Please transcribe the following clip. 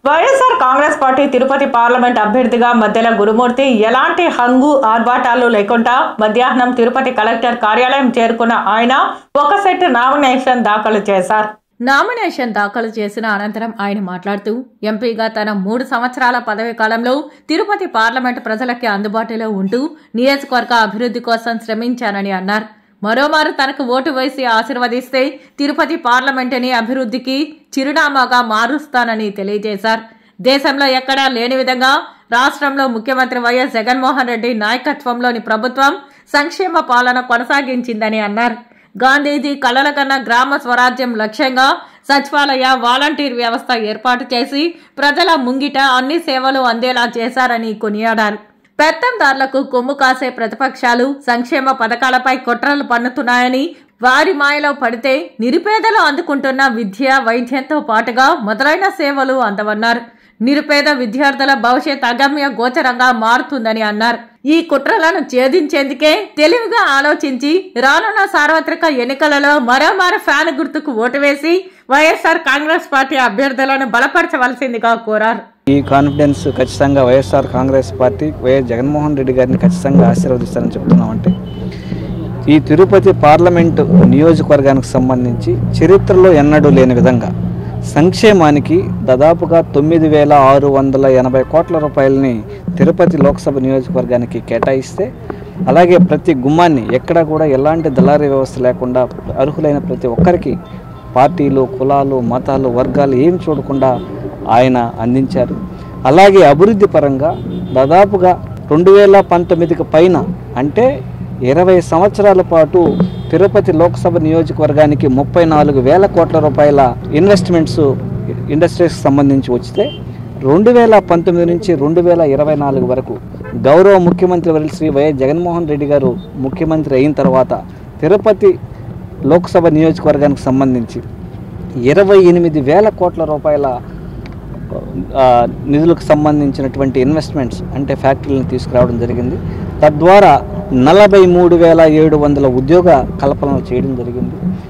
YSR Congress party Tirupati parliament అభ్యర్థిగా మధ్యల గురుమూర్తి ఎలాంటి హంగు ఆర్భాటాలు లేకుండా మధ్యాహ్నం తిరుపతి కలెక్టర్ కార్యాలయం చేరుకున్న ఆయన ఒక సెట్ నామినేషన్ దాఖలు చేశారు. నామినేషన్ దాఖలు చేసిన అనంతరం ఆయన మాట్లాడుతూ ఎంపీగా తన 3 సంవత్సరాల పదవి కాలంలో తిరుపతి పార్లమెంట్ ప్రజలకి అందుబాటులో ఉంటూ నియోజకవర్గ అభివృద్ధి కోసం శ్రమించానని అన్నారు. మరోమారు తనకు ఓటు వేసి ఆశీర్వదిస్తే తిరుపతి పార్లమెంటుని అభివృద్ధికి చిరునామాగా మారుస్తానని తెలియజేశారు. దేశంలో ఎక్కడా లేని విధంగా రాష్ట్రంలో ముఖ్యమంత్రి వైఎస్ జగన్మోహన్ రెడ్డి నాయకత్వంలోని ప్రభుత్వం సంక్షేమ పాలన కొనసాగించిందని అన్నారు. గాంధీజీ కలల కన్నా గ్రామ స్వరాజ్యం లక్ష్యంగా సచివాలయ వాలంటీర్ వ్యవస్థ ఏర్పాటు చేసి ప్రజల ముంగిట అన్ని సేవలు అందేలా చేశారని కొనియాడారు. పెత్తందారులకు కొమ్ము కాసే ప్రతిపక్షాలు సంక్షేమ పథకాలపై కుట్రలు పన్నుతున్నాయని, వారి మాయలో పడితే నిరుపేదలు అందుకుంటున్న విద్య, వైద్యంతో పాటుగా మొదలైన సేవలు అందవన్నారు. నిరుపేద విద్యార్థుల భవిష్యత్ అగమ్య గోచరంగా మారుతుందని అన్నారు. ఈ కుట్రలను ఛేదించేందుకే తెలివిగా ఆలోచించి రానున్న సార్వత్రిక ఎన్నికలలో మరోమారు ఫ్యాన్ గుర్తుకు ఓటు వేసి వైఎస్ఆర్ కాంగ్రెస్ పార్టీ అభ్యర్థులను బలపరచవలసిందిగా కోరారు. ఈ కాన్ఫిడెన్స్ ఖచ్చితంగా వైఎస్ఆర్ కాంగ్రెస్ పార్టీ వైఎస్ జగన్మోహన్ రెడ్డి గారిని ఖచ్చితంగా ఆశీర్వదిస్తారని చెప్తున్నామంటే, ఈ తిరుపతి పార్లమెంటు నియోజకవర్గానికి సంబంధించి చరిత్రలో ఎన్నడూ లేని విధంగా సంక్షేమానికి దాదాపుగా 9,680 కోట్ల రూపాయలని తిరుపతి లోక్సభ నియోజకవర్గానికి కేటాయిస్తే, అలాగే ప్రతి గుమ్మాన్ని ఎక్కడ కూడా ఎలాంటి దళారీ వ్యవస్థ లేకుండా అర్హులైన ప్రతి ఒక్కరికి పార్టీలు, కులాలు, మతాలు, వర్గాలు ఏం చూడకుండా ఆయన అందించారు. అలాగే అభివృద్ధి పరంగా దాదాపుగా 2019కి పైన అంటే 20 సంవత్సరాల పాటు తిరుపతి లోక్సభ నియోజకవర్గానికి 34,000 కోట్ల రూపాయల ఇన్వెస్ట్మెంట్స్ ఇండస్ట్రీస్కి సంబంధించి వస్తే 2019 నుంచి 2024 వరకు గౌరవ ముఖ్యమంత్రి వర్యులు శ్రీ వైఎస్ జగన్మోహన్ రెడ్డి గారు ముఖ్యమంత్రి అయిన తర్వాత తిరుపతి లోక్సభ నియోజకవర్గానికి సంబంధించి 28,000 కోట్ల రూపాయల నిధులకు సంబంధించినటువంటి ఇన్వెస్ట్మెంట్స్ అంటే ఫ్యాక్టరీలను తీసుకురావడం జరిగింది. తద్వారా 43,700 ఉద్యోగ కల్పనలు చేయడం జరిగింది.